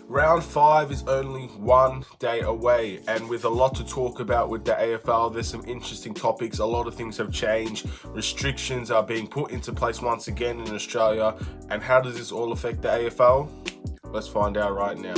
Round 5 is only one day away, and with a lot to talk about with the AFL, there's some interesting topics. A lot of things have changed. Restrictions are being put into place once again in Australia. And how does this all affect the AFL? Let's find out right now.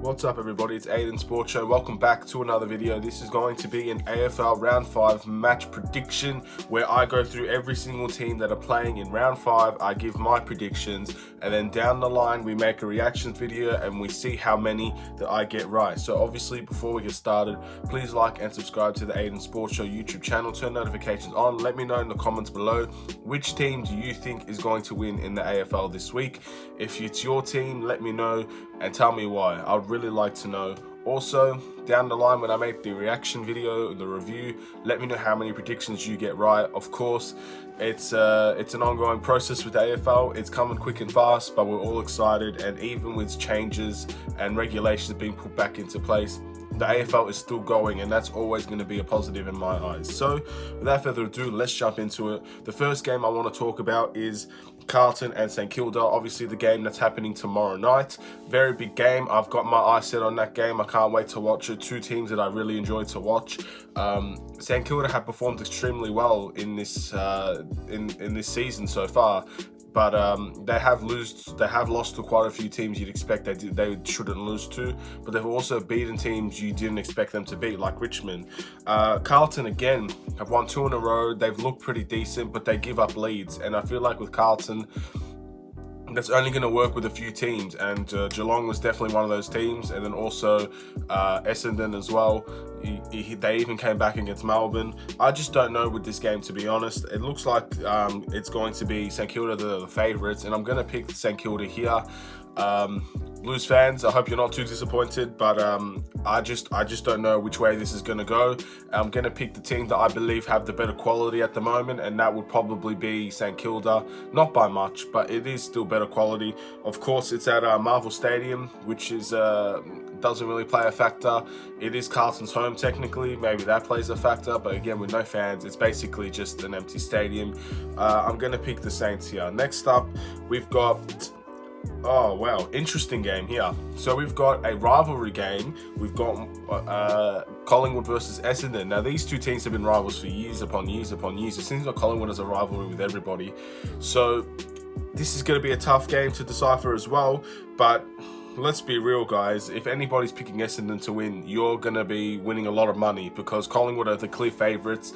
What's up everybody, it's Aidan Sports Show. Welcome back to another video. This is going to be an AFL Round 5 match prediction where I go through every single team that are playing in Round 5. I give my predictions and then down the line we make a reactions video and we see how many that I get right. So obviously before we get started, please like and subscribe to the Aidan Sports Show YouTube channel. Turn notifications on. Let me know in the comments below which team do you think is going to win in the AFL this week. If it's your team, let me know and tell me why. I'd really like to know. Also, down the line when I make the reaction video, the review, let me know how many predictions you get right. Of course, it's an ongoing process with the AFL. It's coming quick and fast, but we're all excited, and even with changes and regulations being put back into place, the AFL is still going, and that's always going to be a positive in my eyes. So without further ado, let's jump into it. The first game I want to talk about is Carlton and St Kilda. Obviously the game that's happening tomorrow night. Very big game. I've got my eyes set on that game. I can't wait to watch it. Two teams that I really enjoyed to watch. St Kilda have performed extremely well in this in this season so far. But they have lost to quite a few teams you'd expect they shouldn't lose to. But they've also beaten teams you didn't expect them to beat, like Richmond. Carlton, again, have won 2 in a row. They've looked pretty decent, but they give up leads. And I feel like with Carlton, that's only going to work with a few teams, and Geelong was definitely one of those teams, and then also Essendon as well. They even came back against Melbourne. I just don't know with this game, to be honest. It looks like it's going to be St Kilda the favourites, and I'm going to pick St Kilda here. Blues fans, I hope you're not too disappointed, but I just don't know which way this is going to go. I'm going to pick the team that I believe have the better quality at the moment, and that would probably be St Kilda. Not by much, but it is still better quality. Of course, it's at Marvel Stadium, which is doesn't really play a factor. It is Carlton's home technically, maybe that plays a factor, but again, with no fans, it's basically just an empty stadium. I'm going to pick the Saints here. Next up, we've got... Oh wow, interesting game here. So we've got a rivalry game. We've got Collingwood versus Essendon. Now these two teams have been rivals for years upon years upon years. It seems like Collingwood has a rivalry with everybody. So this is going to be a tough game to decipher as well. But let's be real, guys. If anybody's picking Essendon to win, you're going to be winning a lot of money because Collingwood are the clear favourites.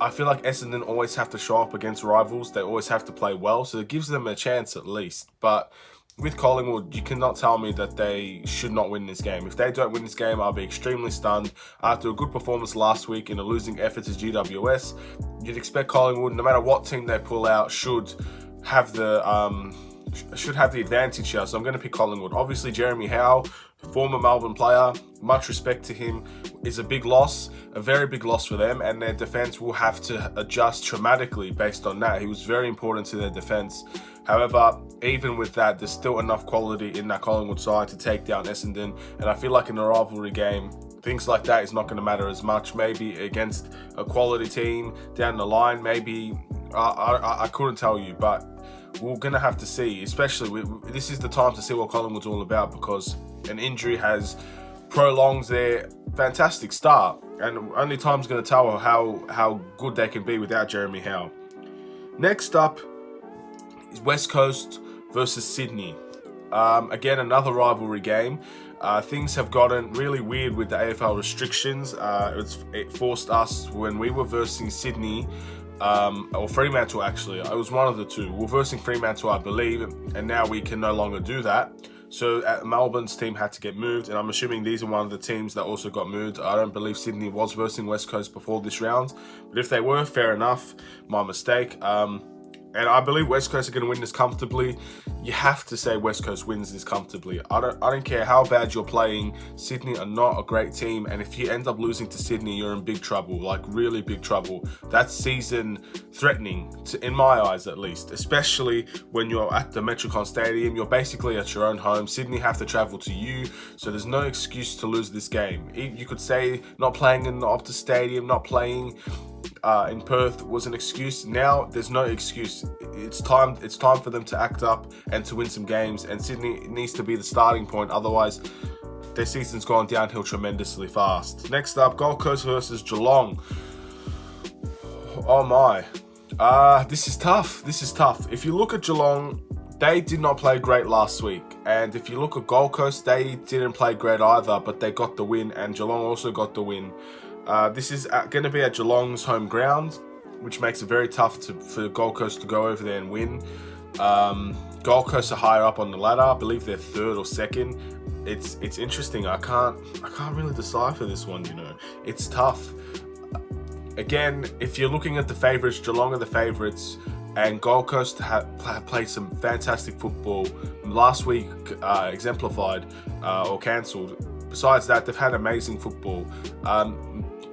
I feel like Essendon always have to show up against rivals. They always have to play well. So it gives them a chance at least. But with Collingwood, you cannot tell me that they should not win this game. If they don't win this game, I'll be extremely stunned. After a good performance last week in a losing effort to GWS, you'd expect Collingwood, no matter what team they pull out, should have the advantage here. So I'm going to pick Collingwood. Obviously, Jeremy Howe, former Melbourne player, much respect to him, is a big loss, a very big loss for them, and their defence will have to adjust dramatically based on that. He was very important to their defence. However, even with that, there's still enough quality in that Collingwood side to take down Essendon, and I feel like in a rivalry game, things like that is not going to matter as much. Maybe against a quality team down the line, maybe, I couldn't tell you, but we're going to have to see, especially, this is the time to see what Collingwood's all about because an injury has prolonged their fantastic start, and only time's going to tell how good they can be without Jeremy Howe. Next up is West Coast versus Sydney. Again, another rivalry game. Things have gotten really weird with the AFL restrictions. It forced us, when we were versing Sydney, or Fremantle actually, it was one of the two. We're versing Fremantle, I believe, and now we can no longer do that. So Melbourne's team had to get moved, and I'm assuming these are one of the teams that also got moved. I don't believe Sydney was versing West Coast before this round, but if they were, fair enough, my mistake. And I believe West Coast are going to win this comfortably. You have to say West Coast wins this comfortably. I don't care how bad you're playing. Sydney are not a great team, and if you end up losing to Sydney, you're in big trouble, like really big trouble. That's season threatening, in my eyes at least, especially when you're at the Metricon Stadium. You're basically at your own home. Sydney have to travel to you, so there's no excuse to lose this game. You could say not playing in the Optus Stadium, not playing in Perth was an excuse. Now there's no excuse. It's time for them to act up and to win some games, and Sydney needs to be the starting point. Otherwise, their season's gone downhill tremendously fast. Next up, Gold Coast versus Geelong. Oh my. This is tough. If you look at Geelong, they did not play great last week. And if you look at Gold Coast, they didn't play great either, but they got the win, and Geelong also got the win. This is going to be at Geelong's home ground, which makes it very tough for Gold Coast to go over there and win. Gold Coast are higher up on the ladder. I believe they're third or second. It's interesting. I can't really decipher this one, It's tough. Again, if you're looking at the favourites, Geelong are the favourites, and Gold Coast have played some fantastic football. Last week exemplified or cancelled. Besides that, they've had amazing football.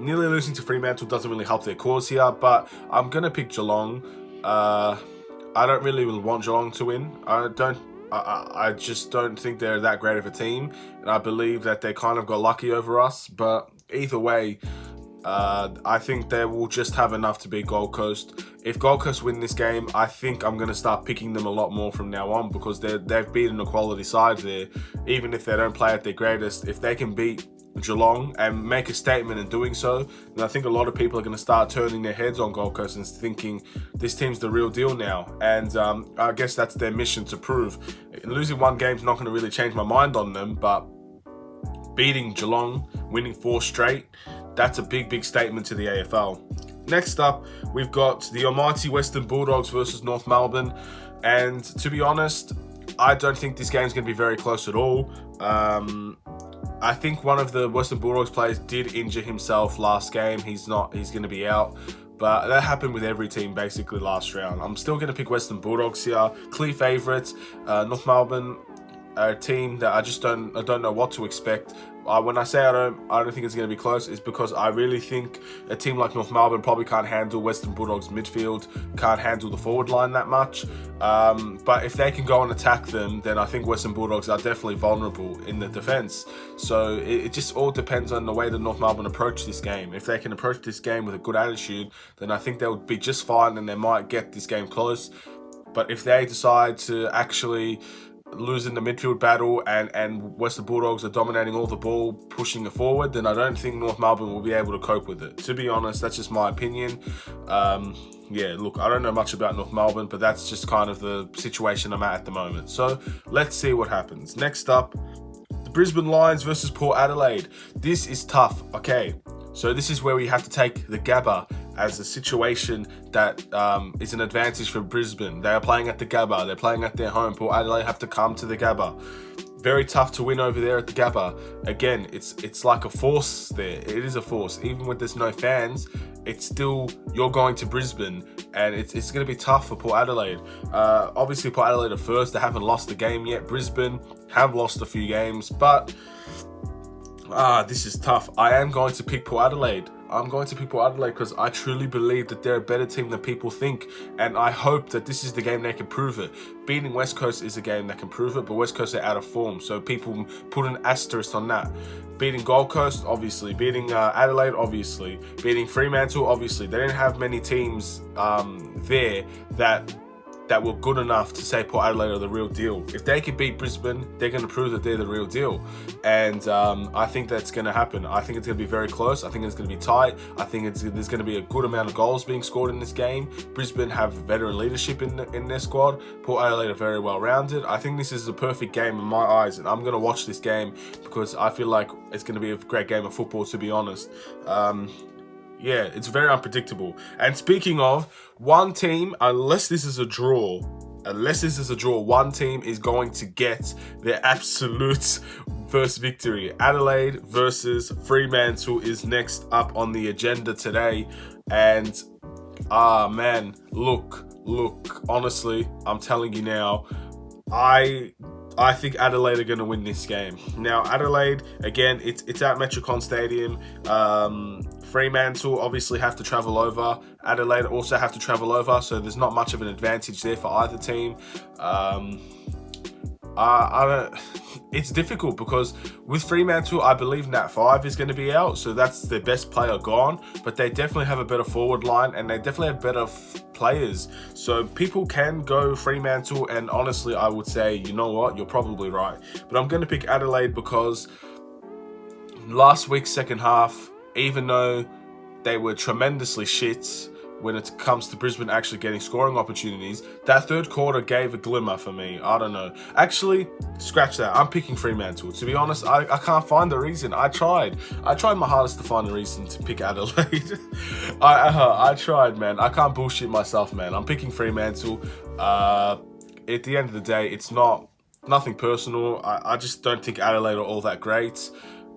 Nearly losing to Fremantle doesn't really help their cause here, but I'm going to pick Geelong. I don't really want Geelong to win. I just don't think they're that great of a team, and I believe that they kind of got lucky over us. But either way, I think they will just have enough to beat Gold Coast. If Gold Coast win this game, I think I'm going to start picking them a lot more from now on, because they've beaten a quality side there. Even if they don't play at their greatest, if they can beat Geelong and make a statement in doing so, then I think a lot of people are going to start turning their heads on Gold Coast and thinking this team's the real deal now. And I guess that's their mission to prove. Losing one game's not going to really change my mind on them, but beating Geelong, winning 4 straight, that's a big statement to the AFL. Next up, we've got the almighty Western Bulldogs versus North Melbourne. And to be honest, I don't think this game's going to be very close at all. I think one of the Western Bulldogs players did injure himself last game. He's going to be out. But that happened with every team basically last round. I'm still going to pick Western Bulldogs here. Clear favourites. North Melbourne, a team that I don't know what to expect. When I say I don't think it's going to be close, it's because I really think a team like North Melbourne probably can't handle Western Bulldogs midfield, can't handle the forward line that much. But if they can go and attack them, then I think Western Bulldogs are definitely vulnerable in the defence. So it just all depends on the way that North Melbourne approach this game. If they can approach this game with a good attitude, then I think they'll be just fine and they might get this game close. But if they decide to actually losing the midfield battle and Western Bulldogs are dominating all the ball, pushing it forward, then I don't think North Melbourne will be able to cope with it. To be honest, that's just my opinion. Yeah, look, I don't know much about North Melbourne, but that's just kind of the situation I'm at the moment. So let's see what happens. Next up, the Brisbane Lions versus Port Adelaide. This is tough. Okay, so this is where we have to take the Gabba as a situation that is an advantage for Brisbane. They are playing at the Gabba. They're playing at their home. Port Adelaide have to come to the Gabba. Very tough to win over there at the Gabba. Again, it's like a force there. It is a force. Even when there's no fans, it's still, you're going to Brisbane, and it's going to be tough for Port Adelaide. Obviously, Port Adelaide are first. They haven't lost a game yet. Brisbane have lost a few games, but this is tough. I am going to pick Port Adelaide. I'm going to pick Port Adelaide because I truly believe that they're a better team than people think, and I hope that this is the game they can prove it. Beating West Coast is a game that can prove it, but West Coast are out of form, so people put an asterisk on that. Beating Gold Coast, obviously. Beating Adelaide, obviously. Beating Fremantle, obviously. They didn't have many teams there that were good enough to say Port Adelaide are the real deal. If they can beat Brisbane, they're going to prove that they're the real deal. And I think that's going to happen. I think it's going to be very close. I think it's going to be tight. I think there's going to be a good amount of goals being scored in this game. Brisbane have veteran leadership in their squad. Port Adelaide are very well rounded. I think this is a perfect game in my eyes, and I'm going to watch this game because I feel like it's going to be a great game of football, to be honest. Yeah, it's very unpredictable. And speaking of, one team, unless this is a draw, one team is going to get their absolute first victory. Adelaide versus Fremantle is next up on the agenda today. And, man, look, honestly, I'm telling you now, I think Adelaide are going to win this game. Now, Adelaide, again, it's at Metricon Stadium. Fremantle obviously have to travel over. Adelaide also have to travel over, so there's not much of an advantage there for either team. I don't. It's difficult because with Fremantle, I believe Nat 5 is going to be out, so that's their best player gone. But they definitely have a better forward line, and they definitely have better players. So people can go Fremantle, and honestly, I would say, you know what, you're probably right. But I'm going to pick Adelaide because last week's second half, even though they were tremendously shit when it comes to Brisbane actually getting scoring opportunities, that third quarter gave a glimmer for me. I don't know. Actually, scratch that. I'm picking Fremantle. To be honest, I can't find the reason. I tried my hardest to find the reason to pick Adelaide. I tried, man. I can't bullshit myself, man. I'm picking Fremantle. At the end of the day, it's nothing personal. I just don't think Adelaide are all that great.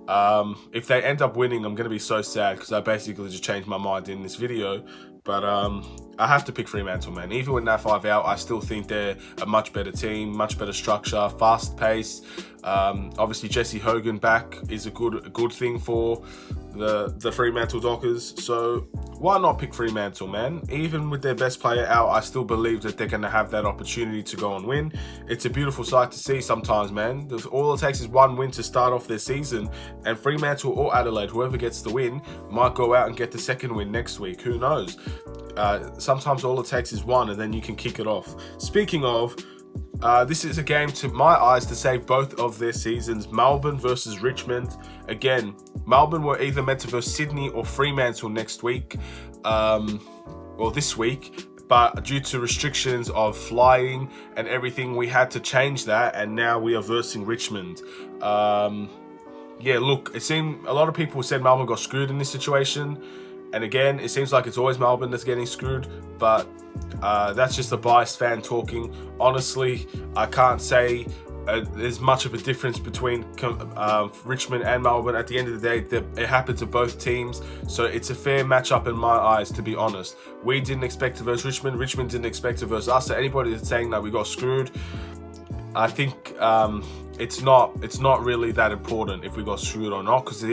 If they end up winning, I'm going to be so sad because I basically just changed my mind in this video. But I have to pick Fremantle, man. Even with Nat 5 out, I still think they're a much better team, much better structure, fast pace. Obviously, Jesse Hogan back is a good thing for the Fremantle Dockers. So why not pick Fremantle, man? Even with their best player out, I still believe that they're going to have that opportunity to go and win. It's a beautiful sight to see sometimes, man. All it takes is one win to start off their season, and Fremantle or Adelaide, whoever gets the win, might go out and get the second win next week. Who knows? Sometimes all it takes is one, and then you can kick it off. Speaking of, this is a game, to my eyes, to save both of their seasons. Melbourne versus Richmond. Again, Melbourne were either meant to versus Sydney or Fremantle next week, or this week. But due to restrictions of flying and everything, we had to change that, and now we are versing Richmond. Yeah, look, it seemed a lot of people said Melbourne got screwed in this situation. And again, it seems like it's always Melbourne that's getting screwed, but that's just a biased fan talking. Honestly, I can't say there's much of a difference between Richmond and Melbourne. At the end of the day, it happened to both teams, so it's a fair matchup in my eyes, to be honest. We didn't expect to verse Richmond. Richmond didn't expect to verse us. So anybody that's saying that we got screwed, I think it's not really that important if we got screwed or not, because at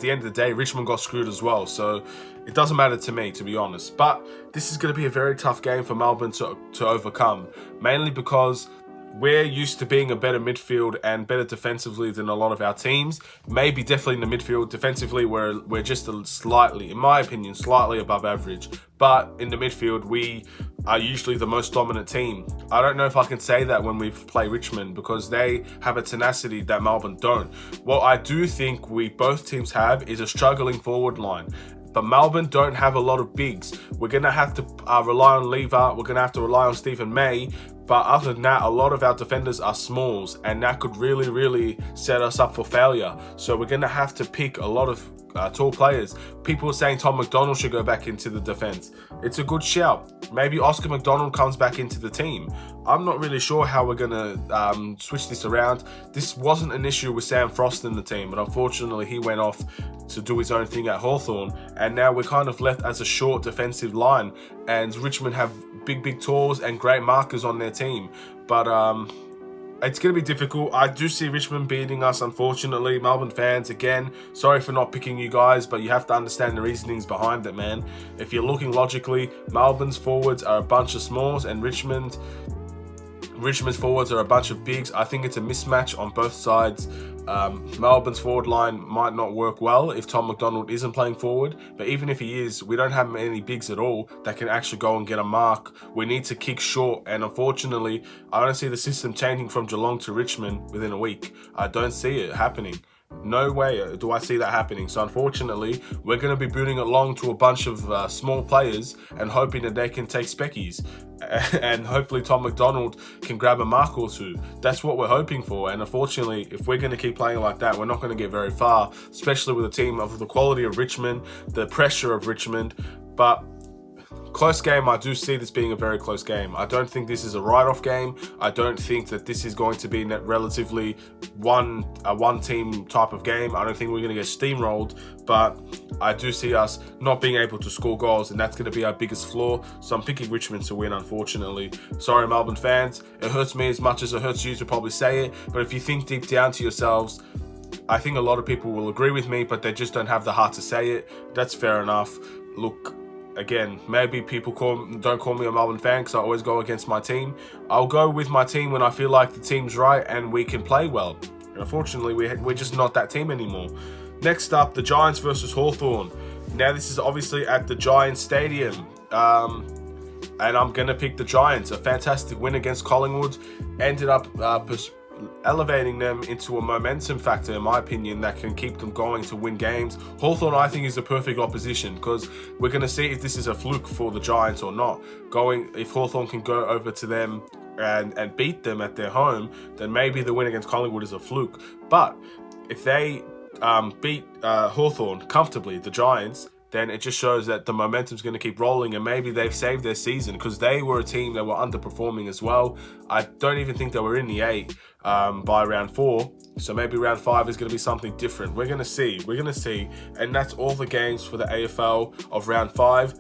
the end of the day, Richmond got screwed as well. So it doesn't matter to me, to be honest. But this is going to be a very tough game for Melbourne to overcome, mainly because we're used to being a better midfield and better defensively than a lot of our teams. Maybe definitely in the midfield. Defensively, we're just slightly, in my opinion, slightly above average. But in the midfield, we are usually the most dominant team. I don't know if I can say that when we play Richmond, because they have a tenacity that Melbourne don't. What I do think both teams have is a struggling forward line. But Melbourne don't have a lot of bigs. We're going to have to rely on Lever. We're going to have to rely on Stephen May. But other than that, a lot of our defenders are smalls, and that could really, really set us up for failure. So we're going to have to pick a lot of tall players. People are saying Tom McDonald should go back into the defense. It's a good shout. Maybe Oscar McDonald comes back into the team. I'm not really sure how we're going to switch this around. This wasn't an issue with Sam Frost in the team, but unfortunately he went off to do his own thing at Hawthorn, and now we're kind of left as a short defensive line, and Richmond have big tools and great markers on their team. But it's going to be difficult. I do see Richmond beating us, unfortunately. Melbourne fans, again, sorry for not picking you guys, but you have to understand the reasonings behind it, man. If you're looking logically, Melbourne's forwards are a bunch of smalls, and Richmond's forwards are a bunch of bigs. I think it's a mismatch on both sides. Melbourne's forward line might not work well if Tom McDonald isn't playing forward, but even if he is, we don't have any bigs at all that can actually go and get a mark. We need to kick short, and unfortunately, I don't see the system changing from Geelong to Richmond within a week. I don't see it happening. No way do I see that happening. So unfortunately, we're going to be booting along to a bunch of small players and hoping that they can take speckies. And hopefully Tom McDonald can grab a mark or two. That's what we're hoping for. And unfortunately, if we're going to keep playing like that, we're not going to get very far, especially with a team of the quality of Richmond, the pressure of Richmond. But close game, I do see this being a very close game. I don't think this is a write-off game. I don't think that this is going to be relatively a one-team type of game. I don't think we're going to get steamrolled, but I do see us not being able to score goals, and that's going to be our biggest flaw. So I'm picking Richmond to win, unfortunately. Sorry, Melbourne fans. It hurts me as much as it hurts you to probably say it, but if you think deep down to yourselves, I think a lot of people will agree with me, but they just don't have the heart to say it. That's fair enough. Look, again, maybe people don't call me a Melbourne fan because I always go against my team. I'll go with my team when I feel like the team's right and we can play well. And unfortunately, we're just not that team anymore. Next up, the Giants versus Hawthorn. Now, this is obviously at the Giants Stadium. And I'm going to pick the Giants. A fantastic win against Collingwood. Ended up elevating them into a momentum factor, in my opinion, that can keep them going to win games. Hawthorn, I think, is the perfect opposition because we're going to see if this is a fluke for the Giants or not. If Hawthorn can go over to them and beat them at their home, then maybe the win against Collingwood is a fluke. But if they beat Hawthorn comfortably, the Giants, then it just shows that the momentum's going to keep rolling and maybe they've saved their season because they were a team that were underperforming as well. I don't even think they were in the 8 by round 4. So maybe round 5 is going to be something different. We're going to see. And that's all the games for the AFL of round 5.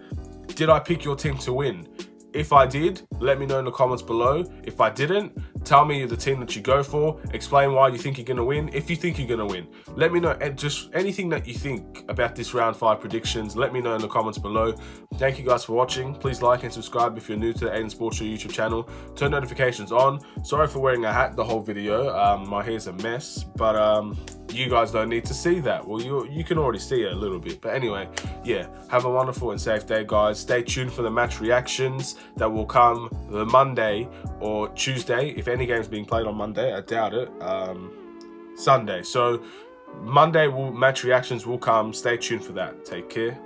Did I pick your team to win? If I did, let me know in the comments below. If I didn't, tell me the team that you go for. Explain why you think you're going to win. If you think you're going to win, let me know. And just anything that you think about this round 5 predictions, let me know in the comments below. Thank you guys for watching. Please like and subscribe if you're new to the Aidan Sports Show YouTube channel. Turn notifications on. Sorry for wearing a hat the whole video. My hair's a mess, but you guys don't need to see that. Well, you can already see it a little bit. But anyway, yeah, have a wonderful and safe day, guys. Stay tuned for the match reactions that will come the Monday or Tuesday. If any game's being played on Monday, I doubt it. Sunday. So Monday match reactions will come. Stay tuned for that. Take care.